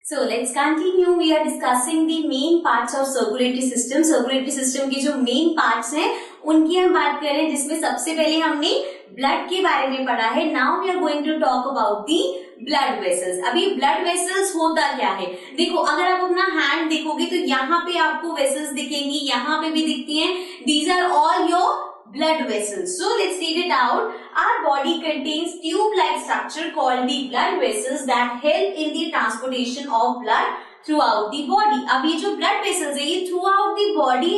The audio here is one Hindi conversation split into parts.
So let's continue. We are discussing the main parts of circulatory system. Circulatory system के जो main parts हैं उनकी हम बात कर रहे हैं, जिसमें सबसे पहले हमने ब्लड के बारे में पढ़ा है. Now we are going to talk about the blood vessels. अभी blood vessels होता क्या है? देखो, अगर आप अपना hand देखोगे तो यहाँ पे आपको vessels दिखेंगी, यहाँ पे भी दिखती हैं. These are all your blood vessels. So let's read it out. Our body contains tube-like structure called the blood vessels that help in the transportation of blood throughout the body. अब ये जो blood vessels है ये throughout the body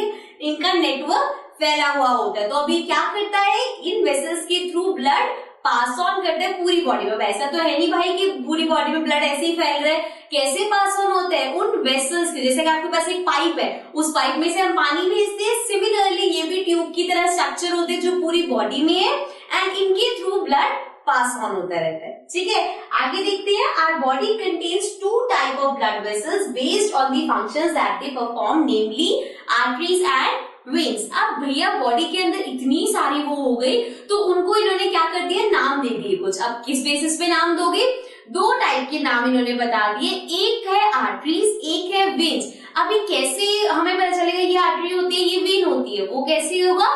इनका network फैला हुआ होता है. तो अभी क्या करता है, इन वेसल्स के थ्रू ब्लड पास ऑन करता है पूरी बॉडी में. ऐसा तो है नहीं भाई कि पूरी बॉडी में ब्लड ऐसे ही फैल रहा है. कैसे पास ऑन होता है? उन वेसल्स के, जैसे कि आपके पास एक पाइप है, उस पाइप में से हम पानी भेजते हैं. सिमिलरली ये भी ट्यूब की तरह स्ट्रक्चर होते हैं जो पूरी बॉडी में है एंड इनके थ्रू ब्लड पास ऑन होता रहता है. ठीक है, आगे देखते हैं. Our body contains two type of blood vessels based on the functions that they perform, namely arteries and veins. अब भैया बॉडी के अंदर इतनी सारी वो हो गई तो उनको इन्होंने क्या कर दिया, नाम दे दिए कुछ. अब किस बेसिस पे नाम दोगे? दो टाइप के नाम इन्होंने बता दिए. एक है आर्टरीज, एक है वेन्स. अभी कैसे हमें पता चलेगा ये आर्टरी होती है ये वेन होती है? वो कैसे होगा,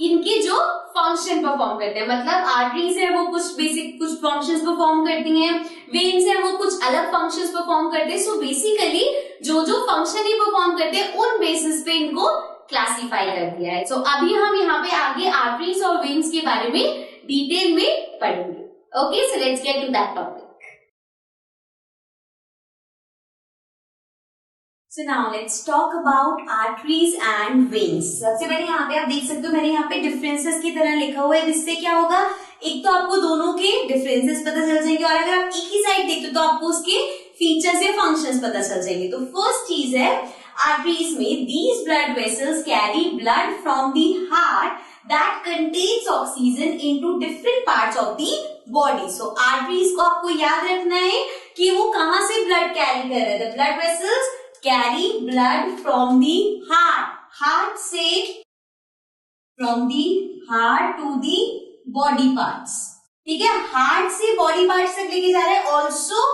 इनके जो फंक्शन परफॉर्म करते हैं. मतलब आर्टरीज है वो कुछ बेसिक कुछ फंक्शंस परफॉर्म करती हैं, वेन्स है वो कुछ अलग फंक्शंस परफॉर्म करते हैं. सो बेसिकली जो जो फंक्शन ही परफॉर्म करते हैं उन बेसिस पे इनको क्लासिफाई कर दिया है. सो अभी हम यहाँ पे आगे आर्टरीज और वेन्स के बारे में डिटेल में पढ़ेंगे. Okay, so let's get to that topic. So now let's talk about arteries and veins. सबसे पहले यहाँ पे आप देख सकते हो मैंने यहाँ पे डिफरेंसेस की तरह लिखा हुआ है, जिससे क्या होगा, एक तो आपको दोनों के डिफरेंसेस पता चल जाएंगे और अगर आप एक ही साइड देखते हो तो आपको उसके फीचर्स या फंक्शंस पता चल जाएंगे. तो फर्स्ट चीज है आर्टरीज में, these blood vessels carry blood from the heart that contains oxygen into different parts of the body. So arteries को आपको याद रखना है कि वो कहाँ से ब्लड कैरी कर रहे हैं. The blood vessels carry blood from the heart से, from the heart to the body parts. ठीक है, हार्ट से बॉडी पार्ट्स तक लेके जा रहे हैं. ऑल्सो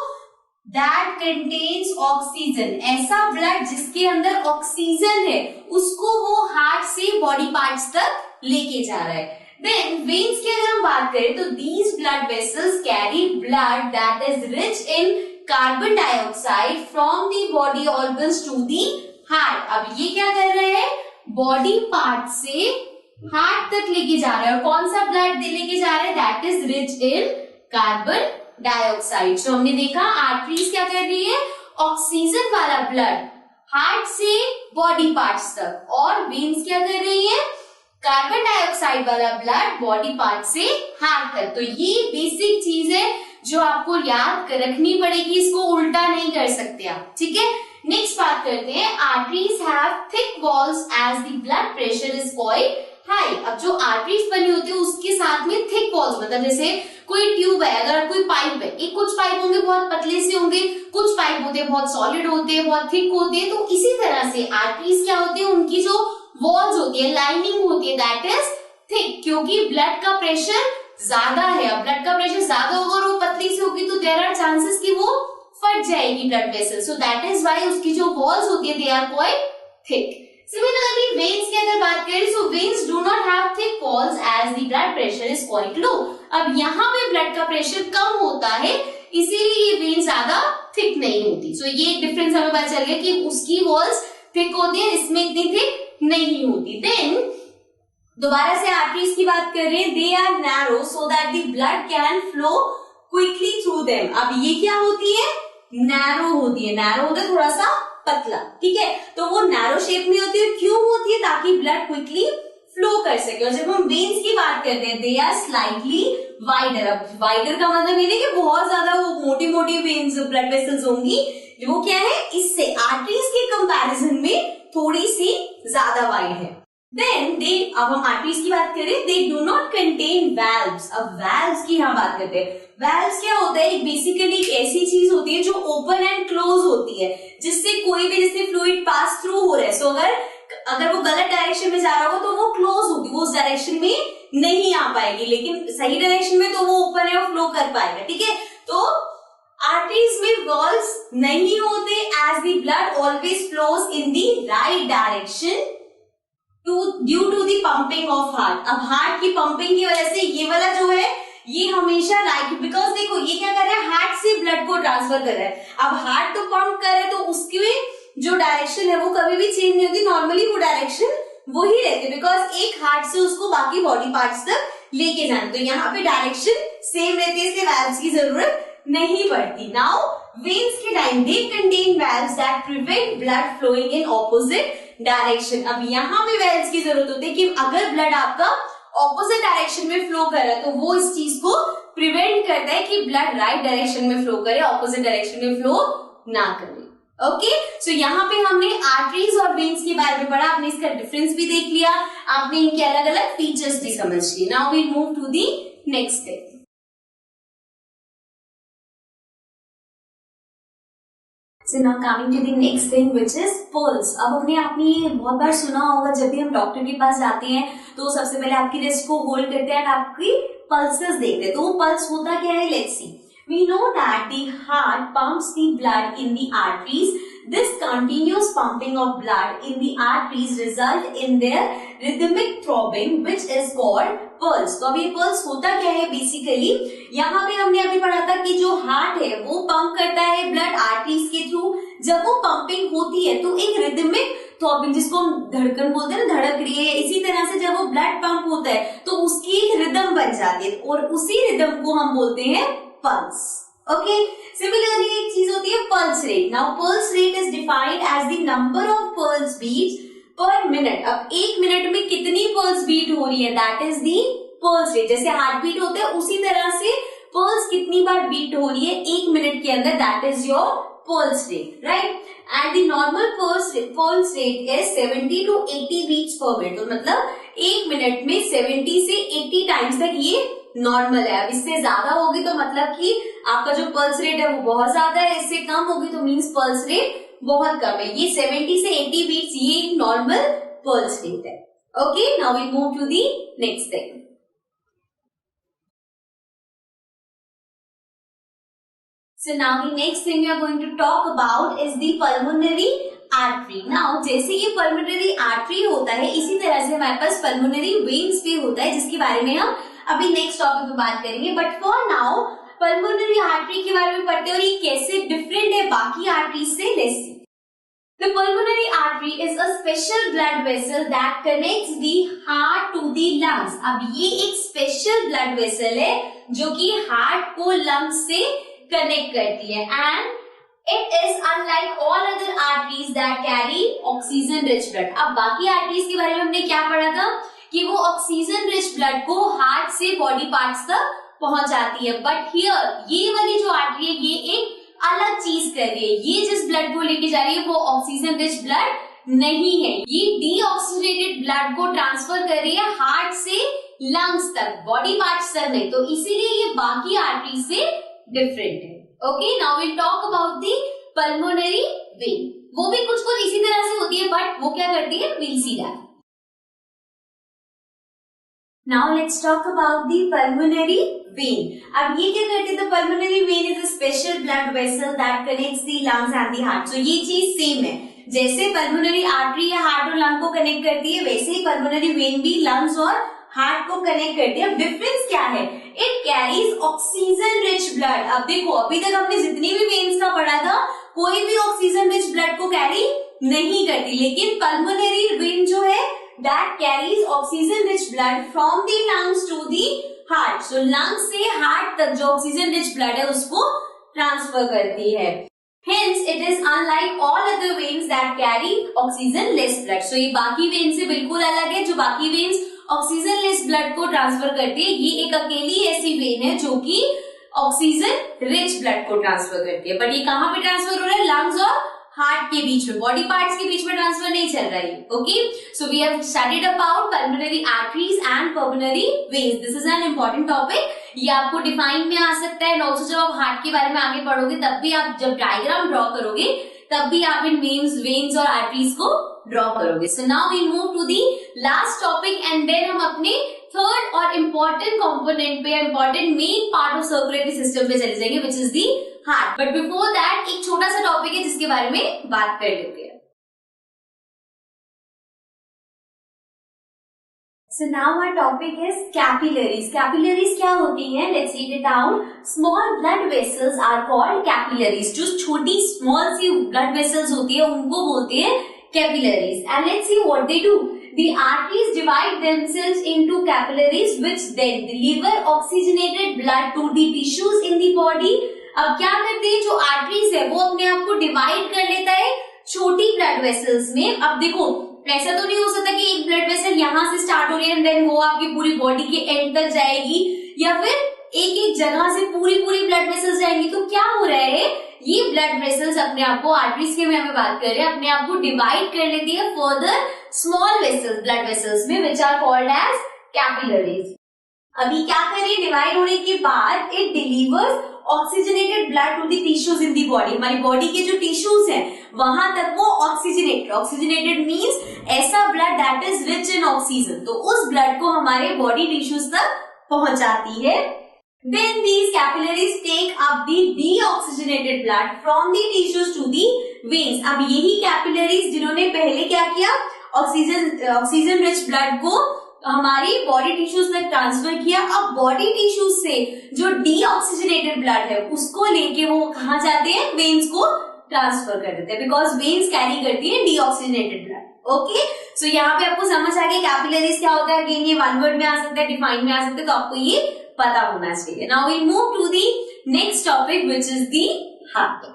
दैट कंटेन्स ऑक्सीजन, ऐसा ब्लड जिसके अंदर ऑक्सीजन है उसको वो हार्ट से बॉडी पार्ट्स तक लेके जा रहा है. देन वेन्स की अगर हम बात करें तो these blood vessels carry blood that is rich in carbon dioxide from the body organs to the heart. अब ये क्या कर रहे हैं, बॉडी पार्ट से हार्ट तक लेके जा रहे हैं. और कौन सा ब्लड लेके जा रहे हैं, that is rich in carbon dioxide. जो हमने देखा आर्टरीज क्या कर रही है, ऑक्सीजन वाला ब्लड हार्ट से बॉडी पार्ट्स तक, और वेन्स क्या कर रही है, कार्बन डाइऑक्साइड वाला ब्लड बॉडी पार्ट से हार्ट तक. तो ये बेसिक चीज है जो आपको याद रखनी पड़ेगी, इसको उल्टा नहीं कर सकते आप. ठीक है, नेक्स्ट बात करते हैं. Arteries have thick walls as the blood pressure is quite high. अब जो आर्टरीज बनी होती है उसके साथ में थिक वॉल्स, मतलब जैसे कोई ट्यूब है, अगर कोई पाइप है, एक कुछ पाइप होंगे बहुत पतले से होंगे, कुछ पाइप होते हैं बहुत सॉलिड होते हैं, बहुत थिक होते हैं. तो इसी तरह से आर्टरीज क्या होती है, उनकी जो वॉल्स होती है, लाइनिंग होती है, दैट इज थिक, क्योंकि ब्लड का प्रेशर ज्यादा है. अब ब्लड का प्रेशर ज्यादा होगा और वो पतली से होगी तो देयर आर चांसेस कि वो फट जाएगी blood vessel. So that is why उसकी जो वॉल्स होती है they are quite thick. Similarly, veins की अगर बात करें, so veins do not have thick walls as the blood pressure is quite low. अब यहाँ पे ब्लड का प्रेशर कम होता है इसीलिए ये वेन ज्यादा थिक नहीं होती. सो ये डिफरेंस हमें पता चल गया कि उसकी वॉल्स थिक होती है, इसमें इतनी थिक नहीं होती. देन दोबारा से आर्टरीज की बात कर रहे हैं. They are narrow so that the blood can flow quickly through them. अब ये क्या होती है, नैरो होती है. नैरो होता है थोड़ा सा पतला. ठीक है, तो वो नैरो शेप में होती है. क्यों होती है, ताकि ब्लड क्विकली फ्लो कर सके. और जब हम वेन्स की बात करते हैं, दे आर स्लाइटली वाइडर. अब वाइडर का मतलब ये नहीं कि बहुत ज्यादा वो मोटी मोटी वेन्स ब्लड वेसल्स होंगी, वो क्या है, इससे आर्टरीज के कंपैरिजन में थोड़ी सी ज्यादा वाइड है. देन दे, अब हम आर्टरीज की बात करें, they do not contain valves. अब वैल्व्स की यहाँ बात करते हैं. वैल्व्स क्या होता है, बेसिकली एक ऐसी चीज होती है जो ओपन एंड क्लोज होती है, जिससे कोई भी जैसे फ्लूइड पास थ्रू हो रहा है, सो अगर वो गलत डायरेक्शन में जा रहा होगा तो वो क्लोज होगी, वो उस डायरेक्शन में नहीं आ पाएगी. लेकिन सही डायरेक्शन में तो वो ओपन है और फ्लो कर पाएगा. ठीक है, तो आर्टरीज में वॉल्स नहीं होते as the blood always flows in the right direction due to the pumping of heart. अब हार्ट की पंपिंग की वजह से ये वाला जो है ये हमेशा राइट, बिकॉज देखो ये क्या कर रहा है, हार्ट से ब्लड को ट्रांसफर कर रहा है। अब हार्ट तो पंप कर रहा है तो उसकी जो डायरेक्शन है वो कभी भी चेंज नहीं होती, नॉर्मली वो डायरेक्शन वही रहती है, बिकॉज एक हार्ट से उसको बाकी बॉडी पार्ट्स तक लेके जाना। तो यहाँ पे डायरेक्शन सेम रहती है, इसलिए वैल्व्स की जरूरत नहीं पड़ती। नाउ वेन्स के time they contain valves that prevent blood flowing in opposite direction. अब यहाँ पे वैल्व्स की जरूरत होती है कि अगर ब्लड आपका ऑपोजिट डायरेक्शन में फ्लो कर रहा है तो वो इस चीज को प्रिवेंट करता है कि ब्लड राइट डायरेक्शन में फ्लो करे, ऑपोजिट डायरेक्शन में फ्लो ना करे। ओके, सो यहाँ पे हमने आर्टरीज और वेन्स के बारे में पढ़ा, आपने इसका डिफरेंस भी देख लिया, आपने इनके अलग अलग फीचर्स भी समझ लिए। Now we move to the next step. So now coming to the next thing which is pulse। अब अपने आपने ये बहुत बार सुना होगा, जब भी हम डॉक्टर के पास जाते हैं तो सबसे पहले आपकी रिस्ट को होल्ड करते हैं और आपकी पल्सेस देखते हैं। तो वो पल्स होता क्या है, let's see. We know that the heart pumps the blood in the arteries. This continuous pumping of blood in the arteries result in their rhythmic throbbing, which is called pulse। तो अब ये pulse होता क्या है बेसिकली, यहाँ पे हमने अभी पढ़ा था कि जो हार्ट है वो पंप करता है ब्लड आर्टरीज के थ्रू। जब वो पंपिंग होती है तो एक रिदमिक थ्रॉबिंग, जिसको हम धड़कन बोलते हैं ना, धड़क रही है, इसी तरह से जब वो ब्लड पंप होता है तो उसकी एक रिदम बन जाती है और उसी रिदम को हम बोलते हैं पल्स। ओके, सिमिलरली एक चीज होती है pulse rate. Now pulse rate is defined as the number of pulse beats per minute. अब एक मिनट में कितनी पल्स बीट हो रही है, that is the pulse rate. जैसे हार्ट बीट होते हैं उसी तरह से पल्स कितनी बार बीट हो रही है एक मिनट के अंदर, that is your pulse rate, right. And the normal pulse rate is 70 to 80 beats per minute. तो मतलब एक मिनट में 70 से 80 टाइम्स तक ये नॉर्मल है। अब इससे ज्यादा होगी तो मतलब कि आपका जो पल्स रेट है वो बहुत ज्यादा है, इससे कम होगी तो मींस पल्स रेट बहुत कम है। ये 70 से 80 बीट्स ये नॉर्मल पल्स रेट है। Okay, now we move to the next thing. So now the next thing we are going to talk about is the pulmonary artery। Now जैसे ये pulmonary artery होता है इसी तरह से हमारे पास pulmonary veins भी होता है, जिसके बारे में हम अभी नेक्स्ट टॉपिक में बात करेंगे। But for now pulmonary artery के बारे में पढ़ते हैं और ये कैसे डिफरेंट है बाकी आर्टरीज से। Let's see. The pulmonary artery is a special blood vessel that connects the heart to the lungs। अब ये एक स्पेशल ब्लड वेसल है जो कि हार्ट को लंग्स से कनेक्ट करती है। And it is unlike all other arteries that carry oxygen rich blood. अब बाकी आर्टरीज के बारे में हमने क्या पढ़ा था कि वो ऑक्सीजन रिच ब्लड को हार्ट से बॉडी पार्ट्स तक पहुंचाती है। बट हियर ये वाली जो आर्टरी है ये एक अलग चीज कर रही है। ये जिस ब्लड को लेके जा रही है वो ऑक्सीजन रिच ब्लड नहीं है, ये डीऑक्सीजेटेड ब्लड को ट्रांसफर कर रही है हार्ट से लंग्स तक, बॉडी पार्ट्स तक नहीं। तो इसीलिए ये बाकी आर्टरी से डिफरेंट है। Okay, now will talk about the pulmonary vein. वो भी कुछ कुछ इसी तरह से होती है बट वो क्या करती है, will see that. Now let's talk about the pulmonary vein। अब ये क्या करती है, the pulmonary vein is a special blood vessel that connects the lungs and the heart। So ये चीज सेम है, जैसे pulmonary artery या हार्ट और लंग को कनेक्ट करती है वैसे ही pulmonary vein भी लंग्स और हार्ट को कनेक्ट करती है। अब डिफरेंस क्या है, it carries oxygen rich blood. अब देखो अभी तक हमने जितनी भी वेन्स का पढ़ा था कोई भी ऑक्सीजन रिच ब्लड को कैरी नहीं करती, लेकिन पल्मोनरी वेन जो है that carries oxygen rich blood from the lungs to the heart। So lungs से heart तक जो oxygen rich blood है उसको ट्रांसफर करती है। Hence it is unlike all other veins that carry oxygen less blood। So ये बाकी वेन से बिल्कुल अलग है, जो बाकी वेन्स ऑक्सीजन लेस ब्लड को ट्रांसफर करती है, ये एक अकेली ऐसी वेन है जो कि ऑक्सीजन रिच ब्लड को ट्रांसफर करती है। बट ये कहाँ पे ट्रांसफर हो रहा है, लंग्स और हार्ट के बीच में, बॉडी पार्ट्स के बीच में ट्रांसफर नहीं चल रहा है। Okay, so we have studied about pulmonary arteries and pulmonary veins. This is an important topic, ये आपको डिफाइन में आ सकता है। ऑल्सो जब आप हार्ट के बारे में आगे पढ़ोगे तब भी आप जब डायग्राम ड्रॉ करोगे तब भी आप इन वेन्स और आर्टरीज को ड्रॉ करोगे। So now we move to the last topic and then हम अपने थर्ड और इम्पोर्टेंट कंपोनेंट पे, important main part of circulatory system पे चले जाएंगे, which is the heart. But before that एक छोटा सा टॉपिक है जिसके बारे में बात कर लेते हैं। So now our topic is capillaries. Capillaries क्या होती हैं? Let's read it down. Small blood vessels are called capillaries. जो छोटी small सी blood vessels होती है उनको बोलते हैं capillaries. And let's see what they do. The arteries divide themselves into capillaries which then deliver oxygenated blood to the tissues in the body. अब क्या करते हैं, जो आर्टरीज है वो अपने आप को डिवाइड कर लेता है छोटी ब्लड वेसल्स में। अब देखो ऐसा तो नहीं हो सकता कि एक ब्लड वेसल यहाँ से स्टार्ट हो रही है देन वो आपकी पूरी बॉडी के एंड तक जाएगी, या फिर एक एक जगह से पूरी ब्लड वेसल्स जाएंगी। तो क्या हो रहा है, ये ब्लड वेसल्स अपने आप को, आर्टरीज की हम बात कर रहे हैं, अपने आप को डिवाइड कर लेती है further small vessels, blood vessels में, which are called as capillaries. अभी क्या करिए, डिवाइड होने के बाद it delivers oxygenated blood to the tissues in the body. हमारी बॉडी के जो टिश्यूज हैं वहां तक वो ऑक्सीजनेटेड मींस ऐसा blood that is rich in oxygen, तो उस ब्लड को हमारे बॉडी टिश्यूज तक पहुंचाती है। Then these capillaries take up the deoxygenated blood from the tissues to the veins. अब यही capillaries जिन्होंने पहले क्या किया, ऑक्सीजन रिच ब्लड को हमारी बॉडी टिश्यूज तक ट्रांसफर किया। अब बॉडी टिश्यूज से जो डीऑक्सीजनेटेड ब्लड है उसको लेके वो कहाँ जाते हैं, वेन्स को ट्रांसफर कर देते हैं, बिकॉज वेन्स कैरी करती है डीऑक्सीजनेटेड ब्लड। ओके, सो यहाँ पे आपको समझ आ गया कैपिलरीज क्या होता है। अगेन ये वन वर्ड में आ सकता है, डिफाइन में आ सकता है, तो आपको ये पता होना चाहिए। Now we move to the next topic which is the heart.